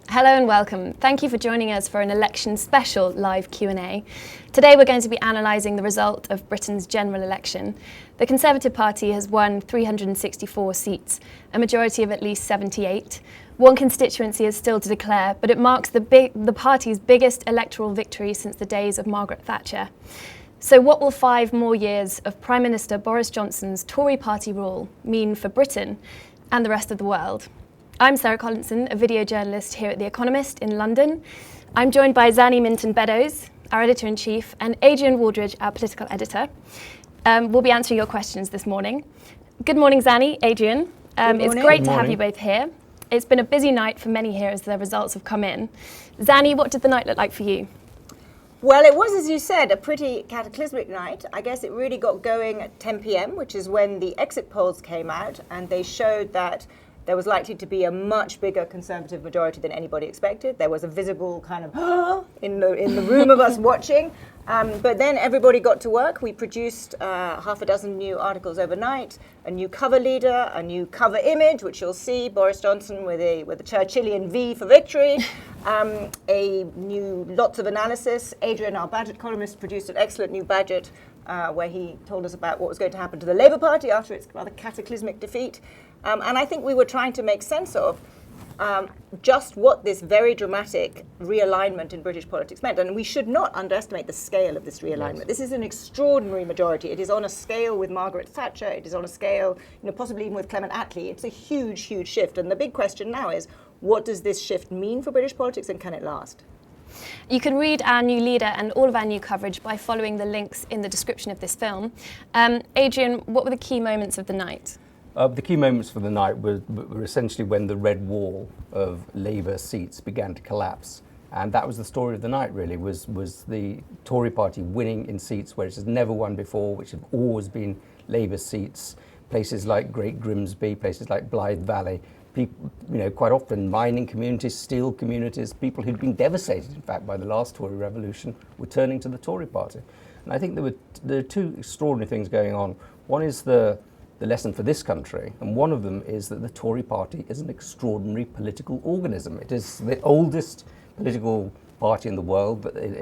Hello and welcome. Thank you for joining us for an election special live Q&A. Today we're going to be analysing the result of Britain's general election. The Conservative Party has won 364 seats, a majority of at least 78. One constituency is still to declare, but it marks the party's biggest electoral victory since the days of Margaret Thatcher. So what will 5 more years of Prime Minister Boris Johnson's Tory party rule mean for Britain and the rest of the world? I'm Sarah Collinson, a video journalist here at The Economist in London. I'm joined by Zanny Minton Beddoes, our editor-in-chief, and Adrian Wooldridge, our political editor. We'll be answering your questions this morning. Good morning, Zanny, Adrian. It's great to have you both here. It's been a busy night for many here as the results have come in. Zanny, what did the night look like for you? Well, it was, as you said, a pretty cataclysmic night. I guess it really got going at 10 p.m., which is when the exit polls came out, and they showed that there was likely to be a much bigger Conservative majority than anybody expected. There was a visible kind of in the room of us watching. But then everybody got to work. We produced half a dozen new articles overnight, a new cover leader, a new cover image, which you'll see, Boris Johnson with a Churchillian V for victory, lots of analysis. Adrian, our budget columnist, produced an excellent new budget where he told us about what was going to happen to the Labour Party after its rather cataclysmic defeat. And I think we were trying to make sense of just what this very dramatic realignment in British politics meant. And we should not underestimate the scale of this realignment. Yes. This is an extraordinary majority. It is on a scale with Margaret Thatcher. It is on a scale, possibly even with Clement Attlee. It's a huge, huge shift. And the big question now is, what does this shift mean for British politics and can it last? You can read our new leader and all of our new coverage by following the links in the description of this film. Adrian, what were the key moments of the night? The key moments for the night were essentially when the red wall of Labour seats began to collapse. And that was the story of the night, really, was the Tory party winning in seats where it has never won before, which have always been Labour seats, places like Great Grimsby, places like Blythe Valley, people, quite often mining communities, steel communities, people who'd been devastated, in fact, by the last Tory revolution, were turning to the Tory party. And I think there are two extraordinary things going on. One is the lesson for this country, and one of them is that the Tory party is an extraordinary political organism. It is the oldest political party in the world, but in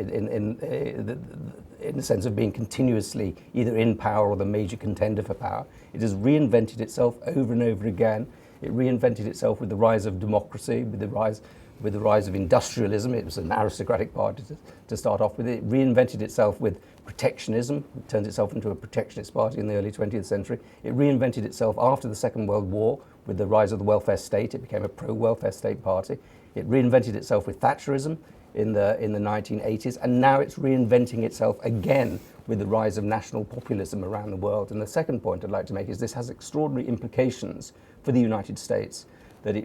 the sense of being continuously either in power or the major contender for power. It has reinvented itself over and over again. It reinvented itself with the rise of democracy, with the rise of industrialism. It was an aristocratic party to start off with. It reinvented itself with protectionism. It turned itself into a protectionist party in the early 20th century. It reinvented itself after the Second World War with the rise of the welfare state. It became a pro-welfare state party. It reinvented itself with Thatcherism in the 1980s, and now it's reinventing itself again with the rise of national populism around the world. And the second point I'd like to make is this has extraordinary implications for the United States.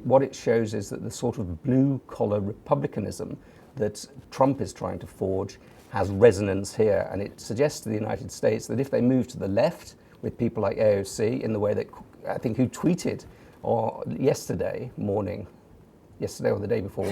What it shows is that the sort of blue-collar republicanism that Trump is trying to forge has resonance here, and it suggests to the United States that if they move to the left with people like AOC in the way that I think who tweeted yesterday or the day before,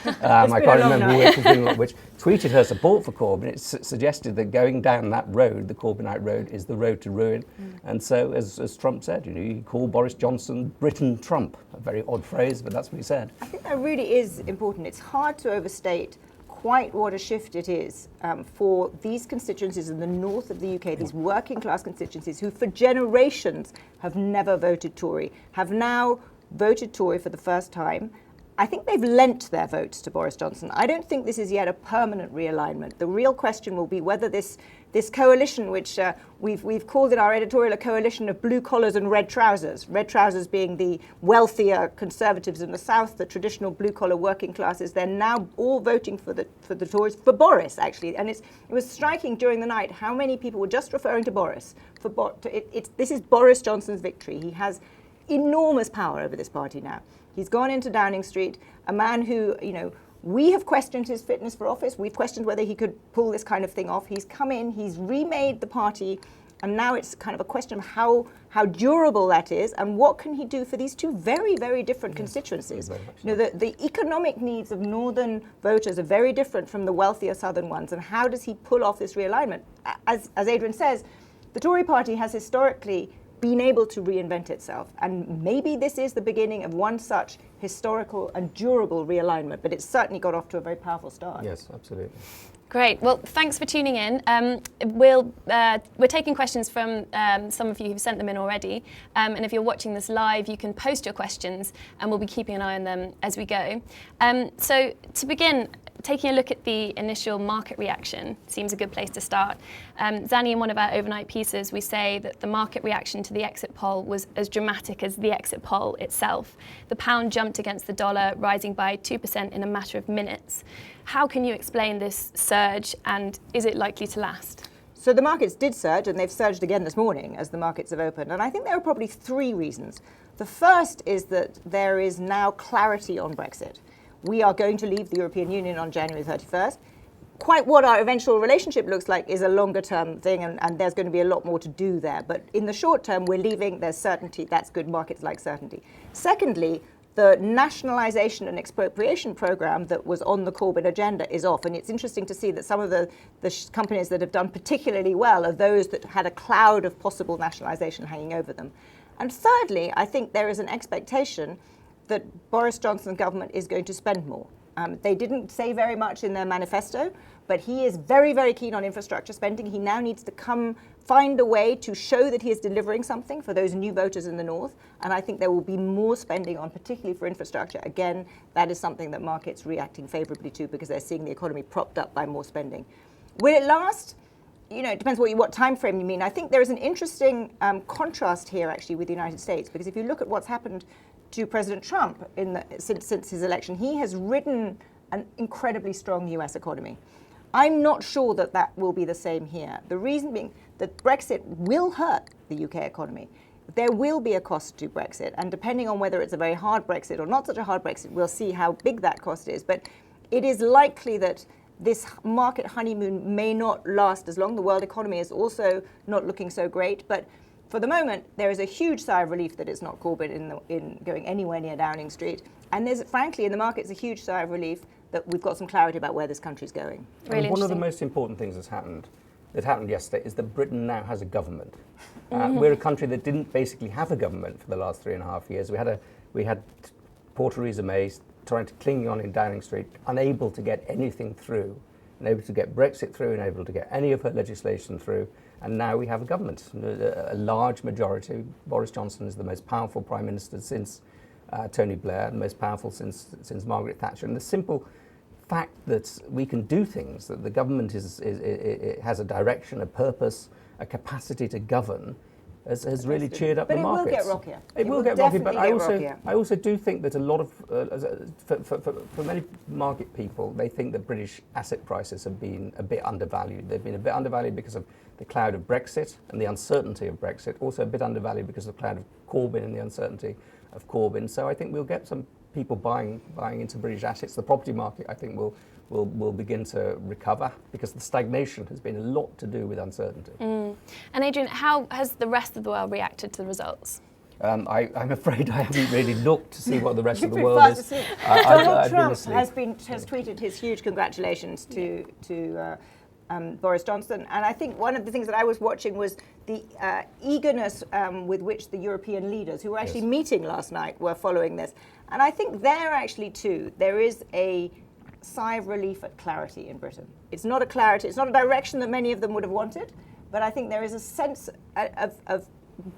I can't remember which, tweeted her support for Corbyn. It suggested that going down that road, the Corbynite road, is the road to ruin. And so, as Trump said, you call Boris Johnson Britain Trump. A very odd phrase, but that's what he said. I think that really is important. It's hard to overstate quite what a shift it is for these constituencies in the north of the UK, these working class constituencies who for generations have never voted Tory, have now voted Tory for the first time. I think they've lent their votes to Boris Johnson. I don't think this is yet a permanent realignment. The real question will be whether this coalition, which we've called in our editorial a coalition of blue collars and red trousers being the wealthier conservatives in the south, the traditional blue collar working classes, they're now all voting for the Tories, for Boris actually. And it was striking during the night how many people were just referring to Boris. This is Boris Johnson's victory. He has enormous power over this party now. He's gone into Downing Street, a man who, we have questioned his fitness for office. We've questioned whether he could pull this kind of thing off. He's come in, he's remade the party, and now it's kind of a question of how durable that is and what can he do for these two very, very different constituencies. The economic needs of northern voters are very different from the wealthier southern ones, and how does he pull off this realignment? As Adrian says, the Tory party has historically been able to reinvent itself. And maybe this is the beginning of one such historical and durable realignment, but it's certainly got off to a very powerful start. Yes, absolutely. Great. Well, thanks for tuning in. We're taking questions from some of you who've sent them in already. And if you're watching this live, you can post your questions and we'll be keeping an eye on them as we go. So to begin, taking a look at the initial market reaction seems a good place to start. Zanny, in one of our overnight pieces, we say that the market reaction to the exit poll was as dramatic as the exit poll itself. The pound jumped against the dollar, rising by 2% in a matter of minutes. How can you explain this surge, and is it likely to last? So the markets did surge, and they've surged again this morning as the markets have opened. And I think there are probably three reasons. The first is that there is now clarity on Brexit. We are going to leave the European Union on January 31st. Quite what our eventual relationship looks like is a longer term thing, and there's going to be a lot more to do there. But in the short term, we're leaving, there's certainty. That's good. Markets like certainty. Secondly, the nationalisation and expropriation programme that was on the Corbyn agenda is off. And it's interesting to see that some of the companies that have done particularly well are those that had a cloud of possible nationalisation hanging over them. And thirdly, I think there is an expectation that Boris Johnson's government is going to spend more. They didn't say very much in their manifesto, but he is very, very keen on infrastructure spending. He now needs to find a way to show that he is delivering something for those new voters in the north. And I think there will be more spending on, particularly for infrastructure. Again, that is something that markets reacting favourably to because they're seeing the economy propped up by more spending. Will it last? You know, it depends what time frame you mean. I think there is an interesting contrast here actually with the United States, because if you look at what's happened to President Trump since his election, he has ridden an incredibly strong US economy. I'm not sure that will be the same here. The reason being that Brexit will hurt the UK economy. There will be a cost to Brexit, and depending on whether it's a very hard Brexit or not such a hard Brexit, we'll see how big that cost is. But it is likely that this market honeymoon may not last as long. The world economy is also not looking so great, but for the moment, there is a huge sigh of relief that it's not Corbyn in going anywhere near Downing Street. And there's, frankly, in the markets, a huge sigh of relief that we've got some clarity about where this country's going. Really one of the most important things that happened yesterday is that Britain now has a government. We're a country that didn't basically have a government for the last 3.5 years. We had poor Theresa May trying to cling on in Downing Street, unable to get anything through, unable to get Brexit through, unable to get any of her legislation through. And now we have a government, a large majority. Boris Johnson is the most powerful Prime Minister since Tony Blair, the most powerful since Margaret Thatcher. And the simple fact that we can do things, that the government has a direction, a purpose, a capacity to govern, has really cheered up the markets. But it will get rockier. It will get rocky, but I also do think that a lot of, for many market people, they think that British asset prices have been a bit undervalued. They've been a bit undervalued because of the cloud of Brexit and the uncertainty of Brexit, also a bit undervalued because of the cloud of Corbyn and the uncertainty of Corbyn. So I think we'll get some people buying into British assets. The property market, I think, will begin to recover because the stagnation has been a lot to do with uncertainty. And Adrian, how has the rest of the world reacted to the results? I'm afraid I haven't really looked to see what the rest of the world is. Donald Trump has tweeted his huge congratulations to Boris Johnson, and I think one of the things that I was watching was the eagerness with which the European leaders, who were actually meeting last night, were following this. And I think there is a sigh of relief at clarity in Britain. It's not a direction that many of them would have wanted, but I think there is a sense of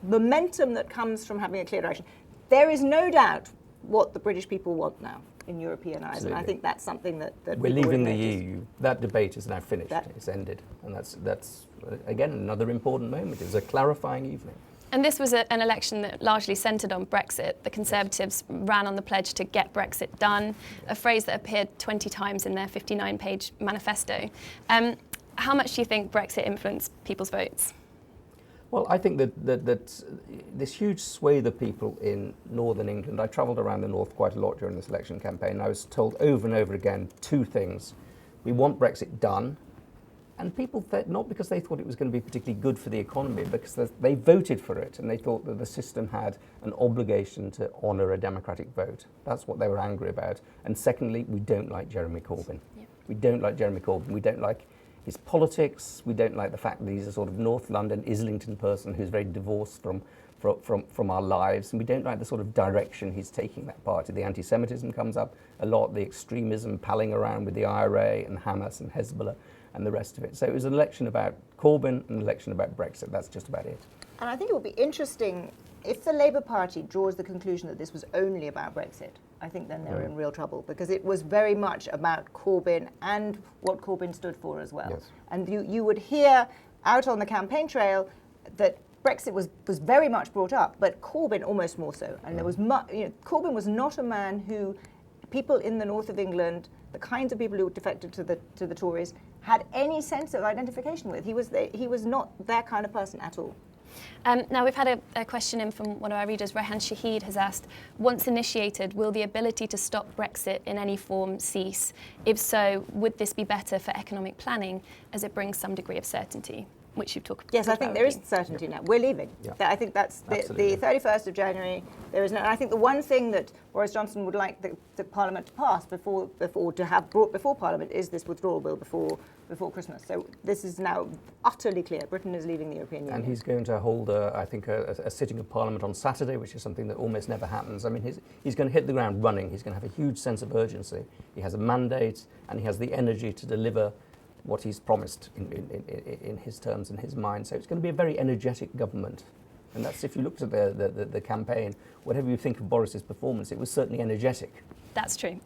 momentum that comes from having a clear direction. There is no doubt what the British people want now in European eyes, Absolutely. and I think that's something that we're leaving the EU. That debate is now finished. It's ended, and that's again another important moment. It was a clarifying evening. And this was an election that largely centred on Brexit. The Conservatives ran on the pledge to get Brexit done, a phrase that appeared 20 times in their 59-page manifesto. How much do you think Brexit influenced people's votes? Well, I think that this huge swathe of people in northern England, I travelled around the north quite a lot during this election campaign. I was told over and over again two things. We want Brexit done. And people, not because they thought it was going to be particularly good for the economy, because they voted for it and they thought that the system had an obligation to honour a democratic vote. That's what they were angry about. And secondly, we don't like Jeremy Corbyn. Yeah. We don't like Jeremy Corbyn. We don't like his politics. We don't like the fact that he's a sort of North London, Islington person who's very divorced from from our lives, and we don't like the sort of direction he's taking that party. The anti-Semitism comes up a lot, the extremism palling around with the IRA and Hamas and Hezbollah and the rest of it. So it was an election about Corbyn and an election about Brexit. That's just about it. And I think it will be interesting if the Labour Party draws the conclusion that this was only about Brexit. I think then they're in real trouble, because it was very much about Corbyn and what Corbyn stood for as well. Yes. And you would hear out on the campaign trail that Brexit was very much brought up, but Corbyn almost more so. And there was Corbyn was not a man who people in the north of England, the kinds of people who defected to the Tories, had any sense of identification with. He was not their kind of person at all. Now, we've had a question in from one of our readers. Rehan Shahid has asked, once initiated, will the ability to stop Brexit in any form cease? If so, would this be better for economic planning as it brings some degree of certainty? Which you've talked about. Yes, I think there is certainty now. We're leaving. Yeah. I think that's the 31st of January. There is no. And I think the one thing that Boris Johnson would like the Parliament to pass before to have brought before Parliament is this withdrawal bill before Christmas. So this is now utterly clear. Britain is leaving the European Union. And he's going to hold, I think, a sitting of Parliament on Saturday, which is something that almost never happens. I mean, he's going to hit the ground running. He's going to have a huge sense of urgency. He has a mandate, and he has the energy to deliver what he's promised in his terms and his mind. So it's going to be a very energetic government. And that's, if you looked at the campaign, whatever you think of Boris's performance, it was certainly energetic. That's true.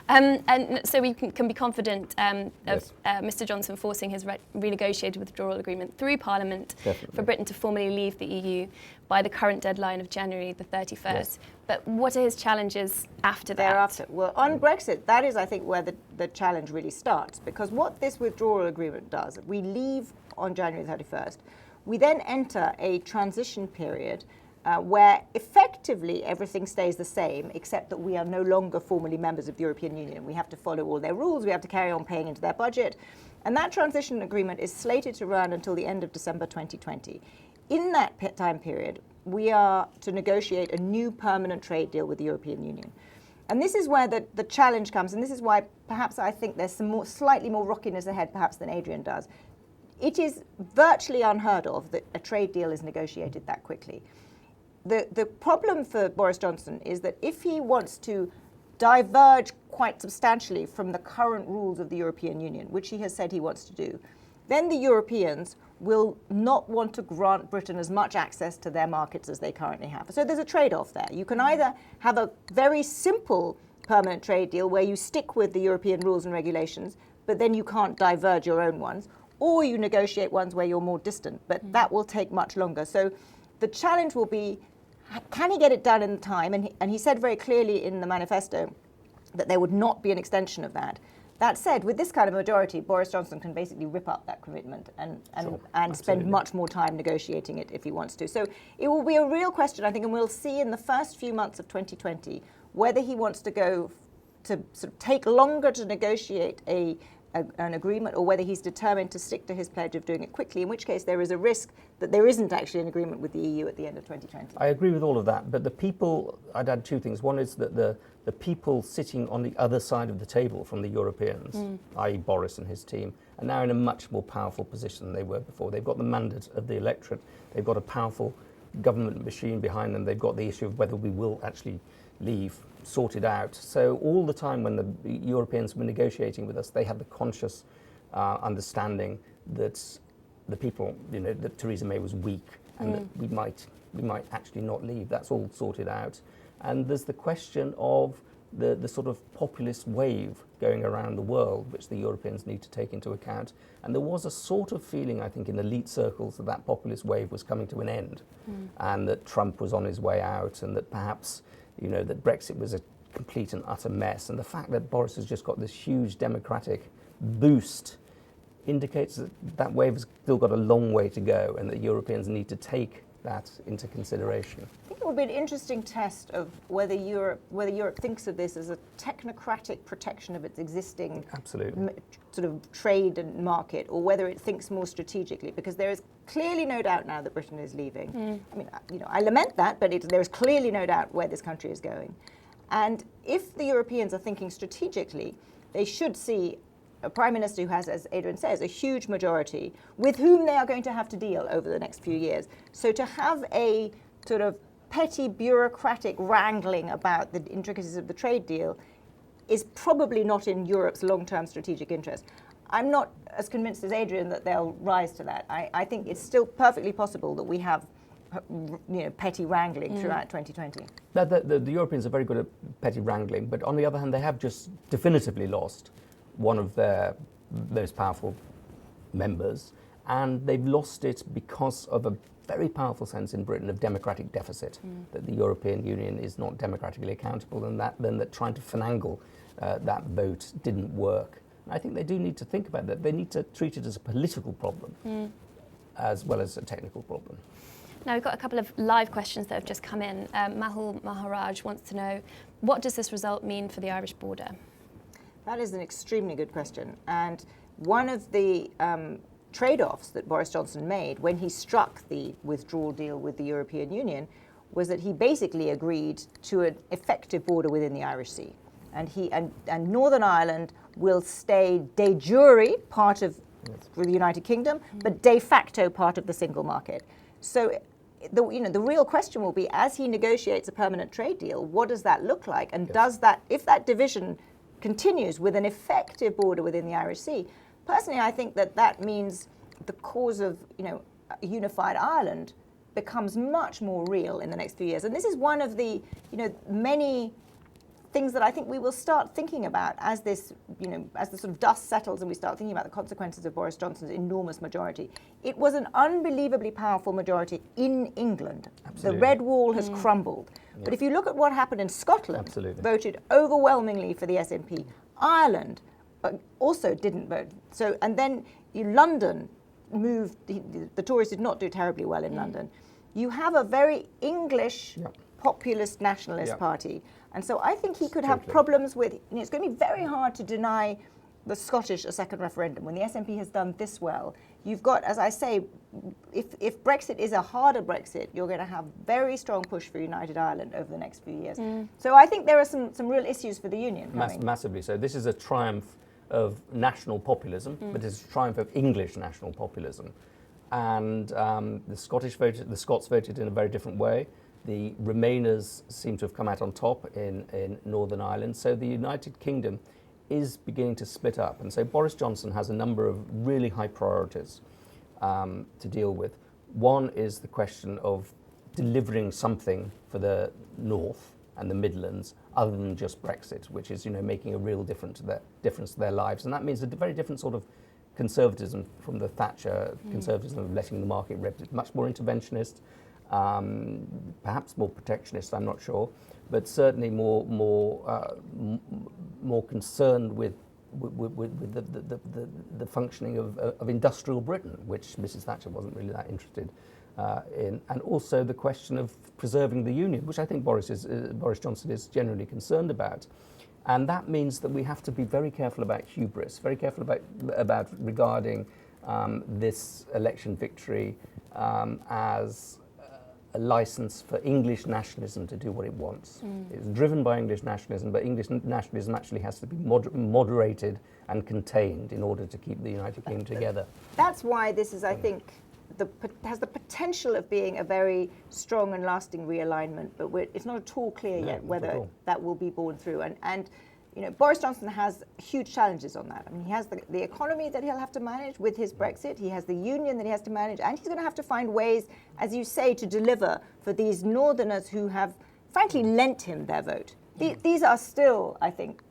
And so we can be confident of Mr Johnson forcing his renegotiated withdrawal agreement through Parliament. Definitely. For Britain to formally leave the EU by the current deadline of January the 31st. Yes. But what are his challenges after that? Thereafter. Well, on Brexit, that is, I think, where the challenge really starts. Because what this withdrawal agreement does, we leave on January 31st. We then enter a transition period where effectively everything stays the same, except that we are no longer formally members of the European Union. We have to follow all their rules. We have to carry on paying into their budget. And that transition agreement is slated to run until the end of December 2020. In that time period, we are to negotiate a new permanent trade deal with the European Union. And this is where the challenge comes, and this is why perhaps I think there's some slightly more rockiness ahead perhaps than Adrian does. It is virtually unheard of that a trade deal is negotiated that quickly. The problem for Boris Johnson is that if he wants to diverge quite substantially from the current rules of the European Union, which he has said he wants to do, then the Europeans will not want to grant Britain as much access to their markets as they currently have. So there's a trade-off there. You can either have a very simple permanent trade deal where you stick with the European rules and regulations, but then you can't diverge your own ones, or you negotiate ones where you're more distant, but that will take much longer. So the challenge will be, can he get it done in time? And he said very clearly in the manifesto that there would not be an extension of that. That said, with this kind of majority, Boris Johnson can basically rip up that commitment and spend much more time negotiating it if he wants to. So it will be a real question, I think, and we'll see in the first few months of 2020 whether he wants to go to sort of take longer to negotiate an agreement, or whether he's determined to stick to his pledge of doing it quickly, in which case there is a risk that there isn't actually an agreement with the EU at the end of 2020. I agree with all of that, but the people, I'd add two things. One is that the people sitting on the other side of the table from the Europeans, i.e. Boris and his team, are now in a much more powerful position than they were before. They've got the mandate of the electorate, they've got a powerful government machine behind them, they've got the issue of whether we will actually leave sorted out. So all the time when the Europeans were negotiating with us, they had the conscious understanding that the people, that Theresa May was weak and that we might actually not leave. That's all sorted out. And there's the question of the sort of populist wave going around the world, which the Europeans need to take into account. And there was a sort of feeling, I think, in elite circles that populist wave was coming to an end, and that Trump was on his way out, and that perhaps that Brexit was a complete and utter mess. And the fact that Boris has just got this huge democratic boost indicates that wave has still got a long way to go, and that Europeans need to take that into consideration. I think it will be an interesting test of whether Europe thinks of this as a technocratic protection of its existing sort of trade and market, or whether it thinks more strategically, because there is clearly no doubt now that Britain is leaving. I mean, I lament that, but there is clearly no doubt where this country is going. And if the Europeans are thinking strategically, they should see a Prime Minister who has, as Adrian says, a huge majority with whom they are going to have to deal over the next few years. So to have a sort of petty bureaucratic wrangling about the intricacies of the trade deal is probably not in Europe's long-term strategic interest. I'm not as convinced as Adrian that they'll rise to that. I think it's still perfectly possible that we have petty wrangling throughout 2020. The Europeans are very good at petty wrangling, but on the other hand, they have just definitively lost one of their most powerful members, and they've lost it because of a very powerful sense in Britain of democratic deficit, that the European Union is not democratically accountable, and that trying to finagle that vote didn't work. And I think they do need to think about that. They need to treat it as a political problem as well as a technical problem. Now, we've got a couple of live questions that have just come in. Mahul Maharaj wants to know, what does this result mean for the Irish border? That is an extremely good question. And one of the trade-offs that Boris Johnson made when he struck the withdrawal deal with the European Union was that he basically agreed to an effective border within the Irish Sea. And Northern Ireland will stay de jure part of the United Kingdom, but de facto part of the single market. So the real question will be, as he negotiates a permanent trade deal, what does that look like? And does that, if that division continues with an effective border within the Irish Sea, personally, I think that means the cause of a unified Ireland becomes much more real in the next few years. And this is one of the many things that I think we will start thinking about as this, as the sort of dust settles and we start thinking about the consequences of Boris Johnson's enormous majority. It was an unbelievably powerful majority in England. Absolutely. The red wall has crumbled. But if you look at what happened in Scotland, voted overwhelmingly for the SNP. Ireland also didn't vote. So, and then London moved, the Tories did not do terribly well in London. You have a very English populist nationalist party. And so I think he could have problems with, it's going to be very hard to deny the Scottish a second referendum. When the SNP has done this well, you've got, as I say, if Brexit is a harder Brexit, you're going to have very strong push for United Ireland over the next few years. So I think there are some real issues for the Union coming. Massively so. This is a triumph of national populism, but it's a triumph of English national populism. And the Scots voted in a very different way. The Remainers seem to have come out on top in Northern Ireland. So the United Kingdom is beginning to split up. And so Boris Johnson has a number of really high priorities to deal with. One is the question of delivering something for the North and the Midlands other than just Brexit, which is making a real difference to their lives. And that means a very different sort of conservatism from the Thatcher conservatism of letting the market rip. It's much more interventionist. Perhaps more protectionist, I'm not sure, but certainly more concerned with the functioning of industrial Britain, which Mrs. Thatcher wasn't really that interested in, and also the question of preserving the union, which I think Boris Johnson is generally concerned about. And that means that we have to be very careful about hubris, very careful about regarding this election victory as a license for English nationalism to do what it wants. It's driven by English nationalism, but English nationalism actually has to be moderated and contained in order to keep the United Kingdom together. That's why this is, I think, has the potential of being a very strong and lasting realignment, but it's not at all clear yet whether that will be borne through. And Boris Johnson has huge challenges on that. I mean, he has the economy that he'll have to manage with his Brexit. He has the union that he has to manage, and he's going to have to find ways, as you say, to deliver for these Northerners who have, frankly, lent him their vote. These are still, I think,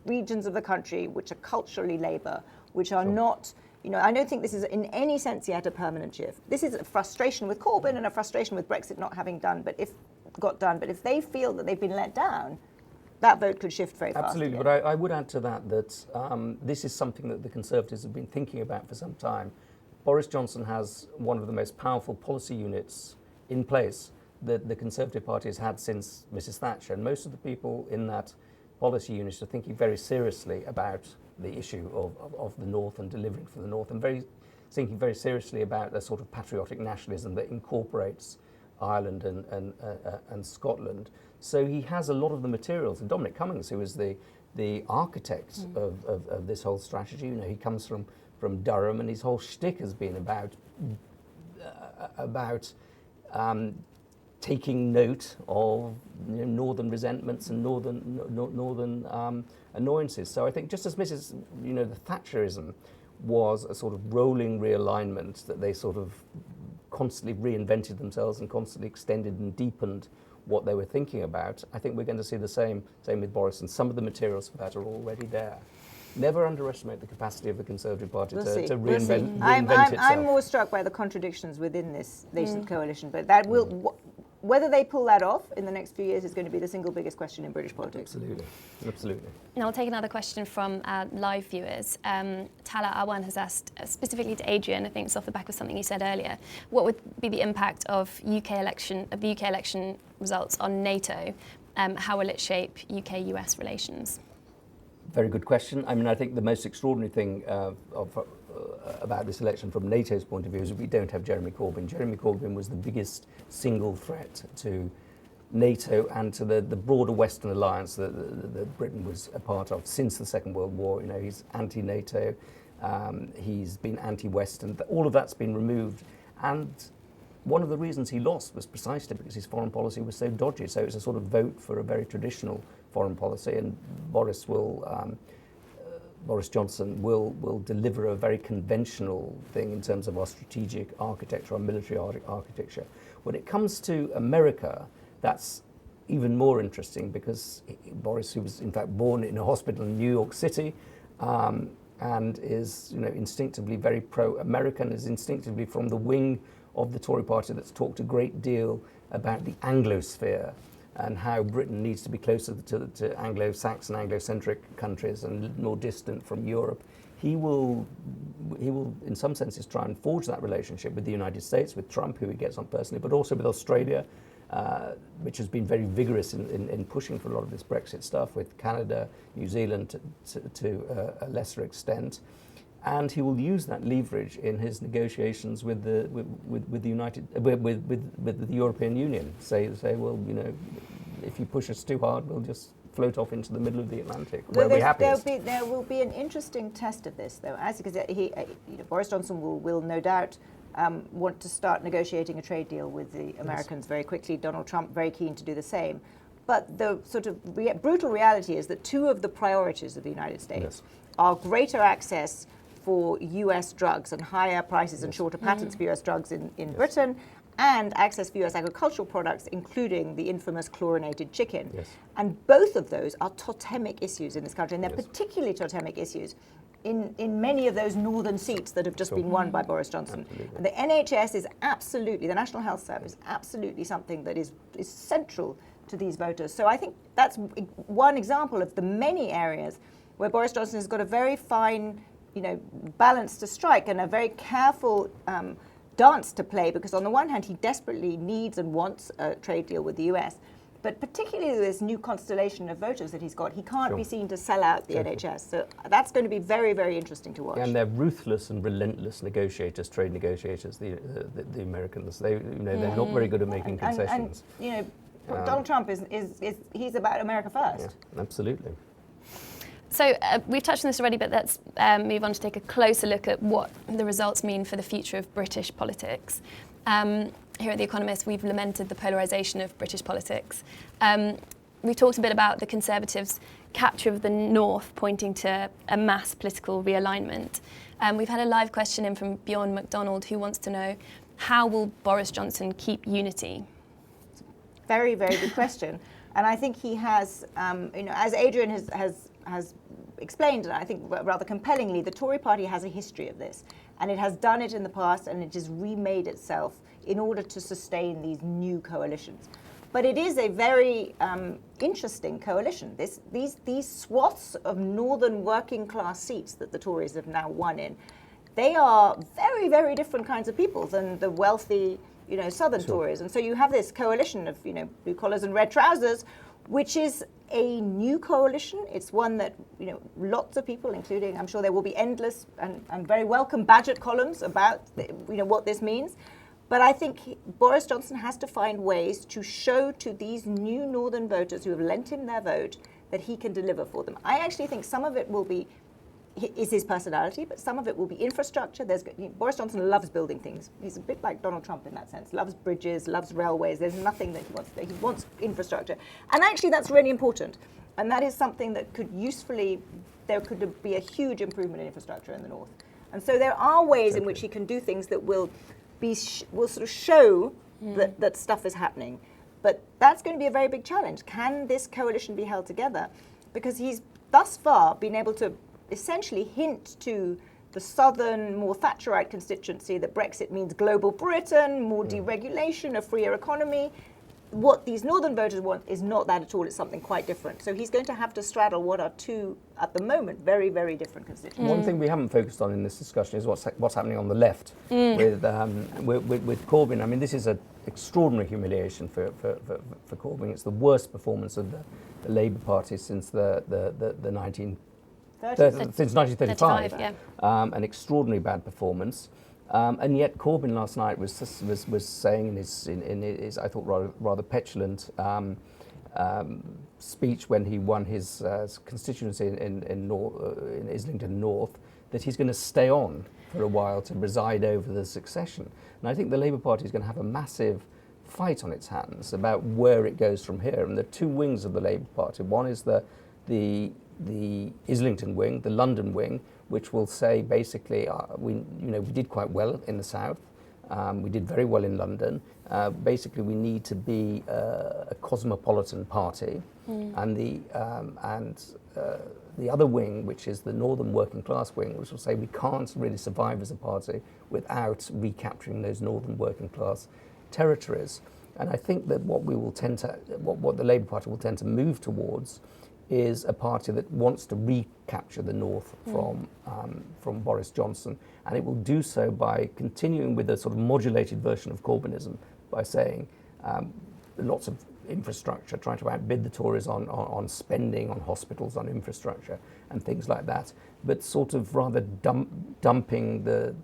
regions of the country which are culturally Labour, which are not. I don't think this is in any sense yet a permanent shift. This is a frustration with Corbyn and a frustration with Brexit not having But if they feel that they've been let down, that vote could shift very fast. Absolutely, but I would add to that this is something that the Conservatives have been thinking about for some time. Boris Johnson has one of the most powerful policy units in place that the Conservative Party has had since Mrs. Thatcher, and most of the people in that policy unit are thinking very seriously about the issue of the North and delivering for the North, and thinking very seriously about a sort of patriotic nationalism that incorporates Ireland and Scotland. So he has a lot of the materials. And Dominic Cummings, who is the architect of this whole strategy, he comes from Durham, and his whole shtick has been about taking note of northern resentments and northern annoyances. So I think just as Mrs. The Thatcherism was a sort of rolling realignment, that they sort of constantly reinvented themselves and constantly extended and deepened what they were thinking about. I think we're going to see the same with Boris, and some of the materials for that are already there. Never underestimate the capacity of the Conservative Party to reinvent itself. I'm more struck by the contradictions within this nascent coalition, but that will, whether they pull that off in the next few years is going to be the single biggest question in British politics. Absolutely. Now I'll take another question from our live viewers. Tala Awan has asked, specifically to Adrian, I think it's off the back of something you said earlier, what would be the impact of the UK election results on NATO? How will it shape UK-US relations? Very good question. I mean, I think the most extraordinary thing about this election from NATO's point of view is that we don't have Jeremy Corbyn. Jeremy Corbyn was the biggest single threat to NATO and to the broader Western alliance that Britain was a part of since the Second World War. He's anti-NATO, he's been anti-Western. All of that's been removed. And one of the reasons he lost was precisely because his foreign policy was so dodgy. So it's a sort of vote for a very traditional foreign policy, and Boris Johnson will deliver a very conventional thing in terms of our strategic architecture, our military architecture. When it comes to America, that's even more interesting, because Boris, who was in fact born in a hospital in New York City, and is instinctively very pro-American, is instinctively from the wing of the Tory party that's talked a great deal about the Anglosphere and how Britain needs to be closer to Anglo-Saxon, Anglo-centric countries and more distant from Europe. He will, in some senses, try and forge that relationship with the United States, with Trump, who he gets on personally, but also with Australia, which has been very vigorous in pushing for a lot of this Brexit stuff, with Canada, New Zealand to a lesser extent. And he will use that leverage in his negotiations with the European Union. Say, well, if you push us too hard, we'll just float off into the middle of the Atlantic. Where are we happiest? There will be an interesting test of this, though, because Boris Johnson will no doubt want to start negotiating a trade deal with the Americans very quickly. Donald Trump very keen to do the same. But the sort of brutal reality is that two of the priorities of the United States are greater access for US drugs and higher prices and shorter patents for US drugs in Britain, and access for US agricultural products, including the infamous chlorinated chicken. And both of those are totemic issues in this country, and they're particularly totemic issues in many of those northern seats that have just been won by Boris Johnson. And the NHS is absolutely, the National Health Service, absolutely something that is central to these voters. So I think that's one example of the many areas where Boris Johnson has got a very fine balance to strike and a very careful dance to play, because on the one hand he desperately needs and wants a trade deal with the US, but particularly this new constellation of voters that he's got, he can't be seen to sell out the NHS. So that's going to be very, very interesting to watch. And they're ruthless and relentless negotiators, trade negotiators, the Americans. They're not very good at making concessions. And Donald Trump he's about America first. Yeah, absolutely. So we've touched on this already, but let's move on to take a closer look at what the results mean for the future of British politics. Here at The Economist, we've lamented the polarisation of British politics. We've talked a bit about the Conservatives' capture of the North, pointing to a mass political realignment. We've had a live question in from Bjorn MacDonald, who wants to know, how will Boris Johnson keep unity? Very, very good question. And I think he has, as Adrian has explained, and I think rather compellingly, the Tory party has a history of this, and it has done it in the past, and it has remade itself in order to sustain these new coalitions. But it is a very interesting coalition. These swaths of northern working class seats that the Tories have now won in, they are very, very different kinds of people than the wealthy, southern Tories. And so you have this coalition of, blue collars and red trousers, which is a new coalition. It's one that, lots of people, including, I'm sure there will be endless and very welcome Bagehot columns about, what this means. But I think Boris Johnson has to find ways to show to these new northern voters who have lent him their vote that he can deliver for them. I actually think some of it will be is his personality, but some of it will be infrastructure. Boris Johnson loves building things. He's a bit like Donald Trump in that sense. Loves bridges, loves railways. There's nothing that he wants. He wants infrastructure. And actually that's really important. And that is something that could there could be a huge improvement in infrastructure in the north. And so there are ways in which he can do things that will sort of show that stuff is happening. But that's going to be a very big challenge. Can this coalition be held together? Because he's thus far been able to essentially hint to the southern, more Thatcherite constituency that Brexit means global Britain, more deregulation, a freer economy. What these northern voters want is not that at all. It's something quite different. So he's going to have to straddle what are two, at the moment, very, very different constituencies. One thing we haven't focused on in this discussion is what's happening on the left with Corbyn. I mean, this is an extraordinary humiliation for Corbyn. It's the worst performance of the Labour Party since the 1935. Yeah. An extraordinary bad performance. And yet Corbyn last night was saying in his I thought rather petulant speech when he won his constituency in Islington North that he's going to stay on for a while to preside over the succession. And I think the Labour Party is going to have a massive fight on its hands about where it goes from here. And the two wings of the Labour Party. One is the Islington wing, the London wing, which will say basically we did quite well in the south, we did very well in London. Basically, we need to be a cosmopolitan party, and the other wing, which is the northern working class wing, which will say we can't really survive as a party without recapturing those northern working class territories. And I think that what the Labour Party will tend to move towards is a party that wants to recapture the north from Boris Johnson, and it will do so by continuing with a sort of modulated version of Corbynism by saying lots of infrastructure, trying to outbid the Tories on spending, on hospitals, on infrastructure and things like that, but sort of rather dumping the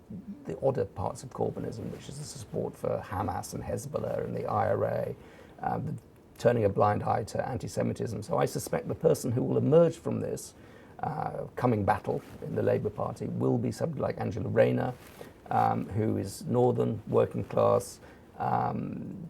odder parts of Corbynism, which is the support for Hamas and Hezbollah and the IRA, turning a blind eye to anti-Semitism. So I suspect the person who will emerge from this coming battle in the Labour Party will be somebody like Angela Rayner, who is northern, working class,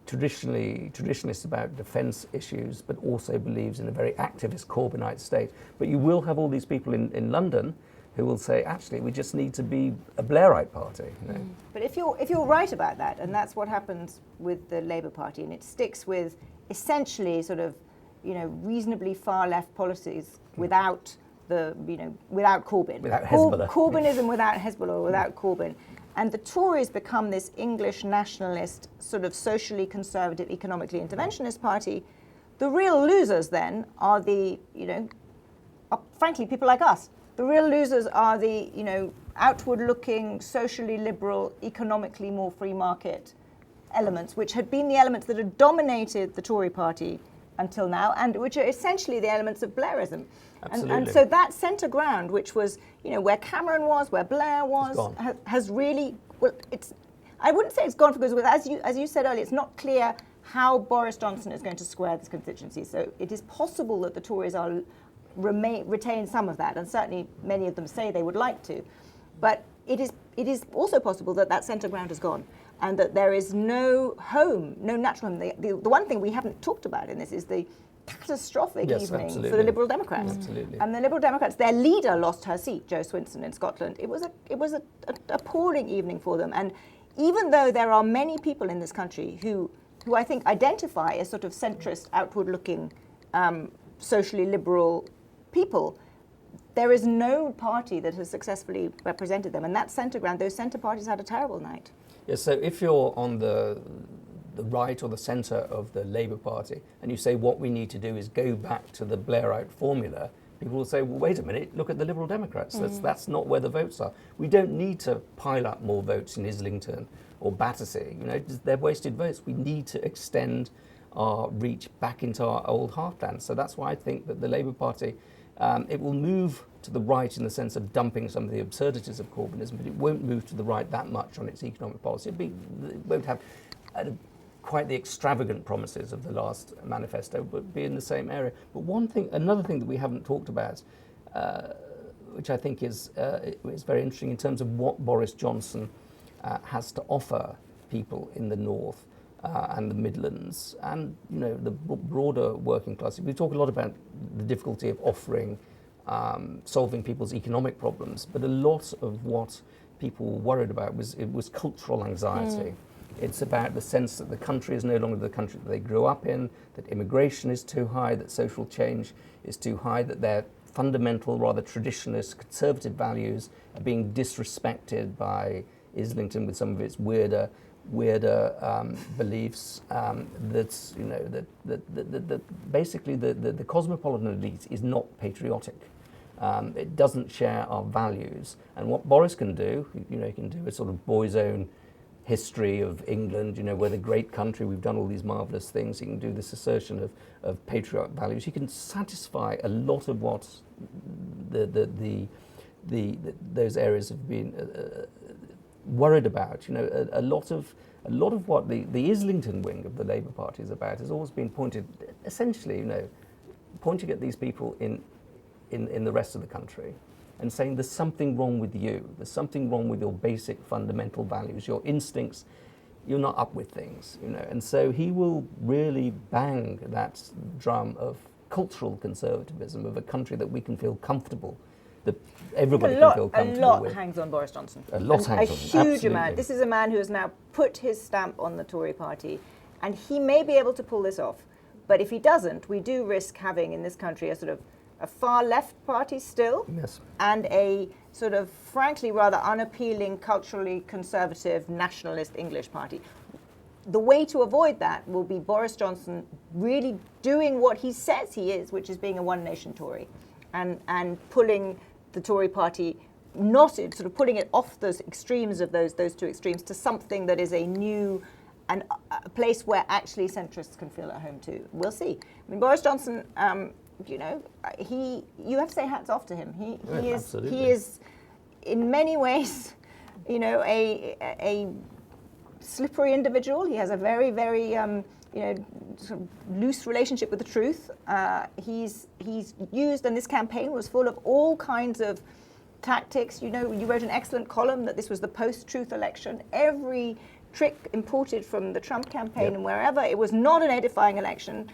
traditionalist about defence issues, but also believes in a very activist Corbynite state. But you will have all these people in London who will say, actually, we just need to be a Blairite party. You know? But if you're right about that, and that's what happens with the Labour Party, and it sticks with essentially sort of, reasonably far left policies without without Corbyn. Without Hezbollah. Corbynism without Hezbollah, without Corbyn. And the Tories become this English nationalist, sort of socially conservative, economically interventionist party. The real losers then are frankly, people like us. The real losers are the, outward-looking, socially liberal, economically more free market elements, which had been the elements that had dominated the Tory party until now, and which are essentially the elements of Blairism. And so that centre ground, which was, where Cameron was, where Blair was, has really, I wouldn't say it's gone for good, because as you said earlier, it's not clear how Boris Johnson is going to square this constituency. So it is possible that the Tories retain some of that, and certainly many of them say they would like to. But it is also possible that centre ground is gone, and that there is no home, no natural home. The one thing we haven't talked about in this is the catastrophic evening for the Liberal Democrats. Absolutely. And the Liberal Democrats, their leader lost her seat, Jo Swinson in Scotland. It was an appalling evening for them. And even though there are many people in this country who I think identify as sort of centrist, outward-looking, socially liberal people, there is no party that has successfully represented them. And that centre ground, those centre parties had a terrible night. Yes, so if you're on the right or the centre of the Labour Party and you say what we need to do is go back to the Blairite formula, people will say, well, wait a minute, look at the Liberal Democrats. That's not where the votes are. We don't need to pile up more votes in Islington or Battersea. They're wasted votes. We need to extend our reach back into our old heartland. So that's why I think that the Labour Party, it will move to the right in the sense of dumping some of the absurdities of Corbynism, but it won't move to the right that much on its economic policy. It won't have quite the extravagant promises of the last manifesto, but be in the same area. But another thing that we haven't talked about, which I think is very interesting in terms of what Boris Johnson has to offer people in the north and the Midlands, and the broader working class. We talk a lot about the difficulty of offering, solving people's economic problems, but a lot of what people were worried about was cultural anxiety. It's about the sense that the country is no longer the country that they grew up in, that immigration is too high, that social change is too high, that their fundamental, rather traditionalist, conservative values are being disrespected by Islington with some of its weirder beliefs. That basically the cosmopolitan elite is not patriotic. It doesn't share our values. And what Boris can do, he can do a sort of boy's own history of England, we're the great country, we've done all these marvellous things. He can do this assertion of patriotic values. He can satisfy a lot of what those areas have been worried about. A lot of what the Islington wing of the Labour Party is about has always been pointed, essentially, pointing at these people in the rest of the country and saying there's something wrong with you, there's something wrong with your basic fundamental values, your instincts, you're not up with things, And so he will really bang that drum of cultural conservatism, of a country that we can feel comfortable, that everybody can feel comfortable with. A lot hangs on Boris Johnson. A lot hangs on him, huge absolutely. amount. This is a man who has now put his stamp on the Tory party, and he may be able to pull this off. But if he doesn't, we do risk having in this country a sort of a far left party still, yes, and a sort of frankly rather unappealing, culturally conservative, nationalist English party. The way to avoid that will be Boris Johnson really doing what he says he is, which is being a one-nation Tory, and pulling the Tory party, not sort of pulling it off those extremes of those two extremes to something that is a new and a place where actually centrists can feel at home too. We'll see. I mean, Boris Johnson, you have to say hats off to him. He is in many ways, a slippery individual. He has a very, very sort of loose relationship with the truth. He's used, and this campaign was full of all kinds of tactics. You wrote an excellent column that this was the post-truth election. Every trick imported from the Trump campaign and wherever, it was not an edifying election.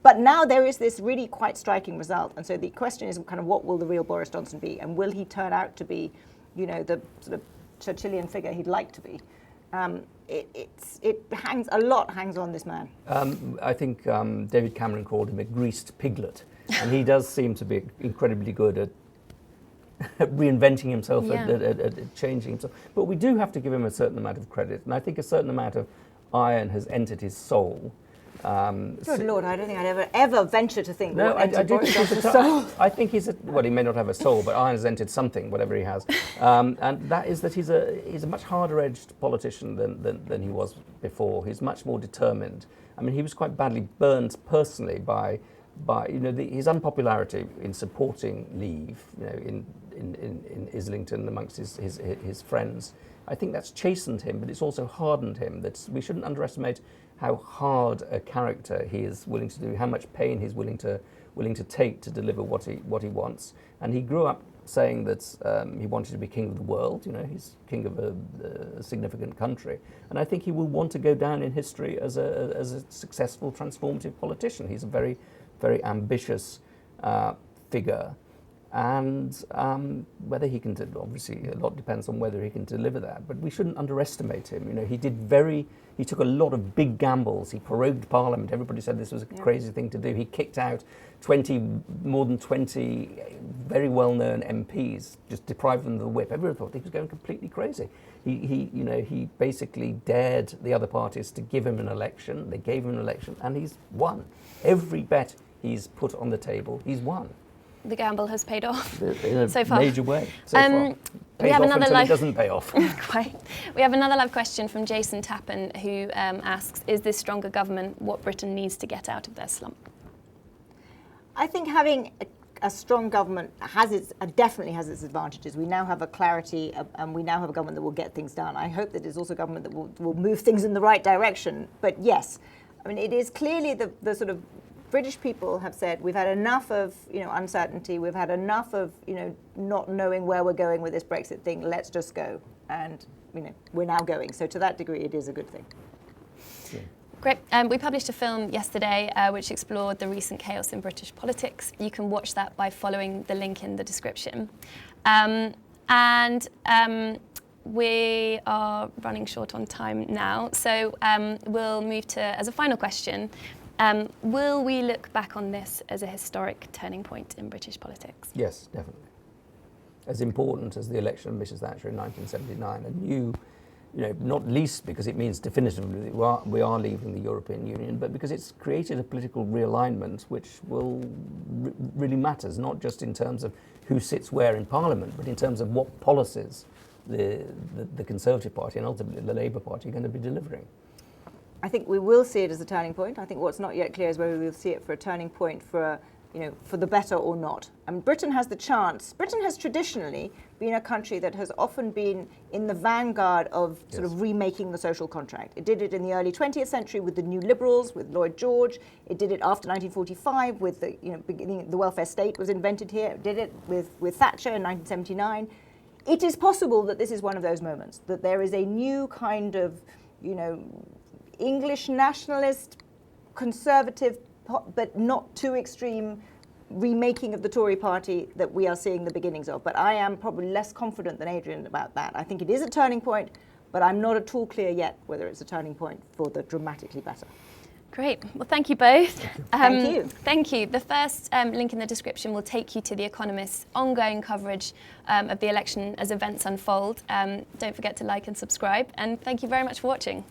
But now there is this really quite striking result. And so the question is kind of what will the real Boris Johnson be? And will he turn out to be, the sort of Churchillian figure he'd like to be? A lot hangs on this man. I think David Cameron called him a greased piglet. And he does seem to be incredibly good at reinventing himself, at changing himself. But we do have to give him a certain amount of credit. And I think a certain amount of iron has entered his soul. Good Lord, I don't think I'd ever venture to think. No, I do think he's I think he's he may not have a soul, but iron has entered something, whatever he has. And that is that he's a much harder-edged politician than he was before. He's much more determined. I mean, he was quite badly burned personally by his unpopularity in supporting Leave, in Islington amongst his friends. I think that's chastened him, but it's also hardened him. That we shouldn't underestimate how hard a character he is willing to do, how much pain he's willing to take to deliver what he wants. And he grew up saying that he wanted to be king of the world. He's king of a significant country, and I think he will want to go down in history as a successful, transformative politician. He's a very, very ambitious figure. And whether he can, obviously a lot depends on whether he can deliver that, but we shouldn't underestimate him. He took a lot of big gambles. He prorogued Parliament. Everybody said this was a crazy thing to do. He kicked out more than 20 very well-known MPs, just deprived them of the whip. Everyone thought he was going completely crazy. He basically dared the other parties to give him an election. They gave him an election, and he's won. Every bet he's put on the table, he's won. The gamble has paid off in a so far. major way. So far. We have another until it doesn't pay off. Quite. We have another live question from Jason Tappan, who asks, is this stronger government what Britain needs to get out of their slump? I think having a strong government definitely has its advantages. We now have a clarity, and we now have a government that will get things done. I hope that it's also a government that will move things in the right direction. But yes, I mean, it is clearly the sort of British people have said, we've had enough of uncertainty, we've had enough of not knowing where we're going with this Brexit thing, let's just go. And we're now going. So to that degree, it is a good thing. Yeah. Great. We published a film yesterday which explored the recent chaos in British politics. You can watch that by following the link in the description. We are running short on time now, so we'll move to, as a final question, will we look back on this as a historic turning point in British politics? Yes, definitely. As important as the election of Mrs. Thatcher in 1979, a new, not least because it means definitively that we are leaving the European Union, but because it's created a political realignment which really matters, not just in terms of who sits where in Parliament, but in terms of what policies the Conservative Party and ultimately the Labour Party are going to be delivering. I think we will see it as a turning point. I think what's not yet clear is whether we'll see it for a turning point for the better or not. And Britain has the chance. Britain has traditionally been a country that has often been in the vanguard of sort of remaking the social contract. It did it in the early 20th century with the New Liberals, with Lloyd George. It did it after 1945 with the beginning. The welfare state was invented here. It did it with Thatcher in 1979. It is possible that this is one of those moments, that there is a new kind of, English nationalist, conservative, but not too extreme remaking of the Tory party that we are seeing the beginnings of. But I am probably less confident than Adrian about that. I think it is a turning point, but I'm not at all clear yet whether it's a turning point for the dramatically better. Great. Well, thank you both. Thank you. Thank you. The first link in the description will take you to The Economist's ongoing coverage of the election as events unfold. Don't forget to like and subscribe. And thank you very much for watching.